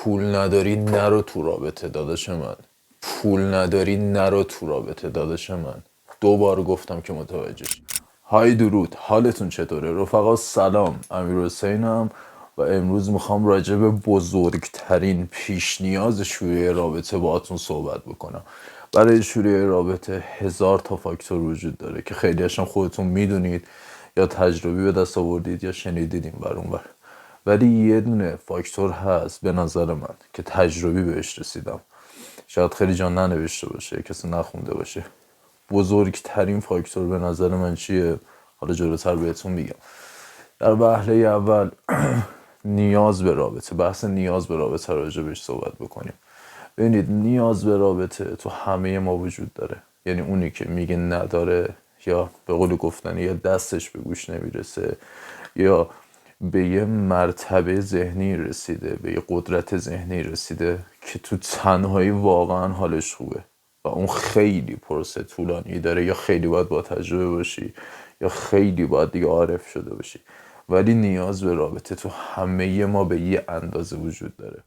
پول نداری نرو تو رابطه داداش من. پول نداری نرو تو رابطه داداش من. 2 بار گفتم که متوجه شی. های درود، حالتون چطوره رفقا؟ سلام، امیر حسینم و امروز میخوام راجع به بزرگترین پیش نیاز شروع رابطه باهاتون صحبت بکنم. برای شروع رابطه 1000 تا فاکتور وجود داره که خیلی هاشم خودتون میدونید یا تجربی به دست آوردید یا شنیدید این ور اون ور. ولی یه دونه فاکتور هست به نظر من که تجربی بهش رسیدم، شاید خیلی جا ننوشته باشه، کسی نخونده باشه. بزرگترین فاکتور به نظر من چیه؟ حالا جلوتر بهتون میگم. در وهله اول نیاز به رابطه، بحث نیاز به رابطه راجع بهش صحبت بکنیم. ببینید، نیاز به رابطه تو همه ما وجود داره. یعنی اونی که میگه نداره، یا به قول گفتنی یا دستش به گوش نمیرسه، یا به یه مرتبه ذهنی رسیده، به یه قدرت ذهنی رسیده که تو تنهایی واقعا حالش خوبه و اون خیلی پروسه طولانی داره، یا خیلی باید با تجربه باشی یا خیلی باید دیگه عارف شده باشی. ولی نیاز به رابطه تو همه ما به یه اندازه وجود داره.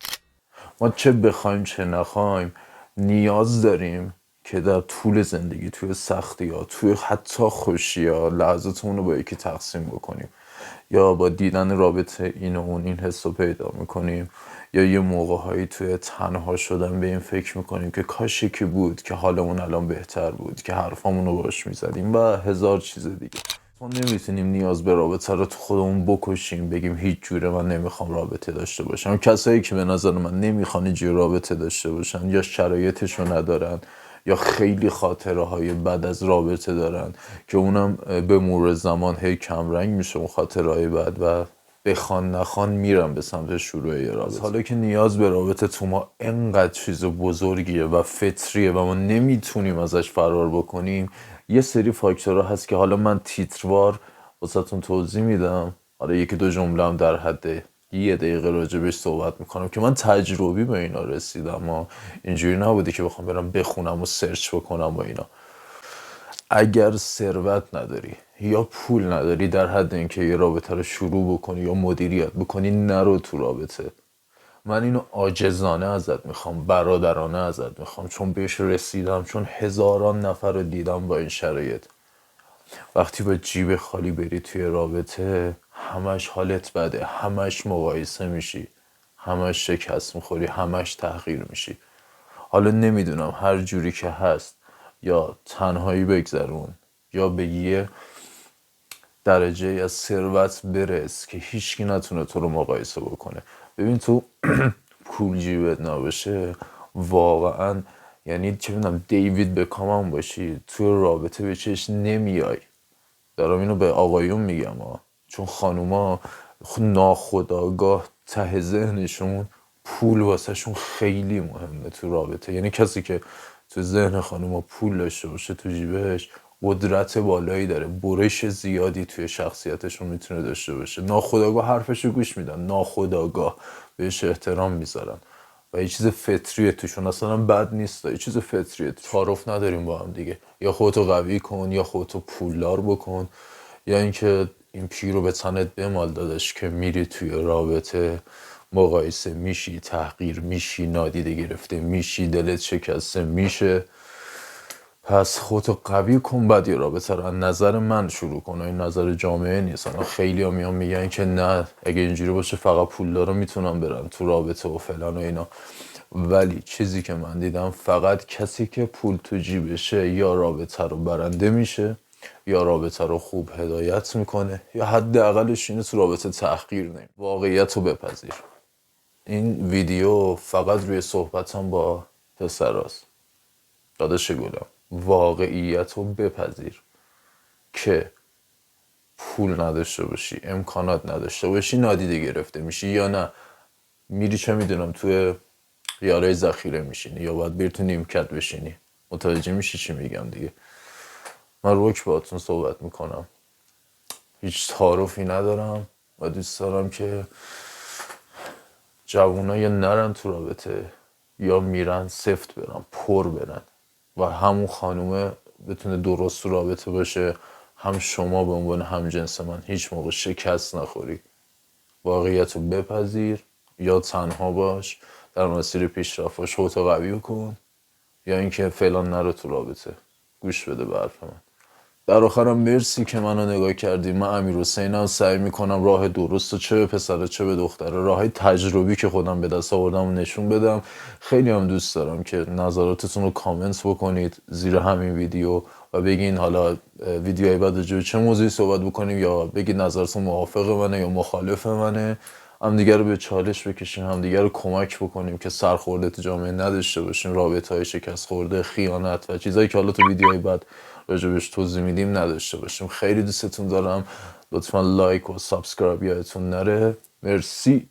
ما چه بخوایم چه نخوایم نیاز داریم که در طول زندگی، توی سختی ها، توی حتی خوشی ها، لحظاتمون رو با یکی تقسیم بکنیم. یا با دیدن رابطه این و اون این حس رو پیدا میکنیم، یا یه موقع هایی توی تنها شدن به این فکر میکنیم که کاش یکی بود که حالمون الان بهتر بود، که حرفامون رو باش میزدیم و هزار چیز دیگه. ما نمیتونیم نیاز به رابطه رو تو خودمون بکشیم، بگیم هیچ جوره من نمیخوام رابطه داشته باشم. کسایی که به نظر من نمیخوان اینجوری رابطه داشته باشن یا شرایطشو ندارن یا خیلی خاطره های بد از رابطه دارن که اونم به مرور زمان هی کمرنگ میشه اون خاطره های بد و بخوان نخوان میرن به سمت شروع یه رابطه. حالا که نیاز به رابطه تو ما انقدر چیز بزرگیه و فطریه و ما نمیتونیم ازش فرار بکنیم، یه سری فاکتورها هست که حالا من تیتروار واسهتون توضیح میدم. حالا یکی دو جمله هم در حد 1 دقیقه راجبش صحبت میکنم که من تجربی به اینا رسیدم و اینجوری نبوده که بخوام برم بخونم و سرچ بکنم و اینا. اگر ثروت نداری یا پول نداری در حد اینکه یه رابطه رو شروع بکنی یا مدیریت بکنی، نرو تو رابطه. من اینو عاجزانه ازت میخوام، برادرانه ازت میخوام، چون بهش رسیدم، چون هزاران نفر رو دیدم با این شرایط. وقتی با جیب خالی بری توی رابطه، همش حالت بده، همش مقایسه میشی، همش شکست میخوری، همش تحقیر میشی. حالا نمیدونم، هر جوری که هست یا تنهایی بگذرون یا به یه درجه از ثروت برس که هیچکی نتونه تو رو مقایسه بکنه. ببین، تو پول جیبت نباشه واقعا، یعنی چه میدونم دیوید بکام هم باشی، تو رابطه به چش نمیای. دارم اینو به آقایون میگم چون خانوما ناخودآگاه ته ذهنشون پول واسه شون خیلی مهمه تو رابطه. یعنی کسی که تو ذهن خانوما پول داشته باشه تو جیبش، قدرت بالایی داره، برش زیادی توی شخصیتشون میتونه داشته باشه. ناخودآگاه حرفشو گوش میدن، ناخودآگاه بهش احترام میذارن و یه چیز فطریه توشون، اصلا بد نیست، یه چیز فطریه. تعارف نداریم با هم دیگه، یا خودتو قوی کن یا خودتو پولدار بکن، یا اینکه این پیر رو به تنت بمال داداش که میری توی رابطه مقایسه میشی، تحقیر میشی، نادیده گرفته میشی، دلت شکسته میشه. پس خودتو قوی کن، بعد یه رابطه رو از نظر من شروع کن. این نظر جامعه نیست. خیلی ها میان میگن که نه، اگه اینجوری باشه فقط پولدارا میتونن برن تو رابطه و فلان و اینا. ولی چیزی که من دیدم، فقط کسی که پول تو جیبشه یا رابطه رو برنده میشه، یا رابطه رو خوب هدایت میکنه، یا حداقلش اینه تو رابطه تحقیر نمی. واقعیت رو بپذیر. این ویدیو فقط روی صحبتم با پسراست. داداش گلم، واقعیت رو بپذیر که پول نداشته باشی، امکانات نداشته باشی، نادیده گرفته میشی، یا نه میری چه میدونم توی یارای ذخیره میشینی، یا باید بری تو نیمکت بشینی. متوجه میشی چی میگم دیگه؟ من روک باهاتون صحبت میکنم، هیچ تعارفی ندارم و دوست دارم که جوونا یا نرن تو رابطه یا میرن سفت برن، پر برن و همون خانومه بتونه درست تو رابطه باشه، هم شما به عنوان هم جنس من هیچ موقع شکست نخوری. واقعیت رو بپذیر، یا تنها باش، در مسیر پیشرفت باش، خودتو قوی کن، یا اینکه فعلا نرو تو رابطه. گوش بده به حرف من. در آخرم مرسی که منو نگاه کردی. من امیرحسینم، سعی میکنم راه درست و چه به پسره چه به دختره، راههای تجربی که خودم به دست آوردم و نشون بدم. خیلی هم دوست دارم که نظراتتون رو کامنت بکنید زیر همین ویدیو و بگین حالا ویدیوهای بعد راجع به چه موضوعی صحبت بکنیم، یا بگید نظرتون موافق منه یا مخالف منه. همدیگه رو به چالش بکشیم، همدیگه رو کمک بکنیم که سرخورده تو جامعه نداشته باشیم، رابطه‌های شکست خورده، خیانت و چیزایی که حالا تو ویدیوهای بعد راجبش توضیح میدیم نداشته باشیم. خیلی دوستتون دارم. لطفا لایک و سابسکرایب یادتون نره. مرسی.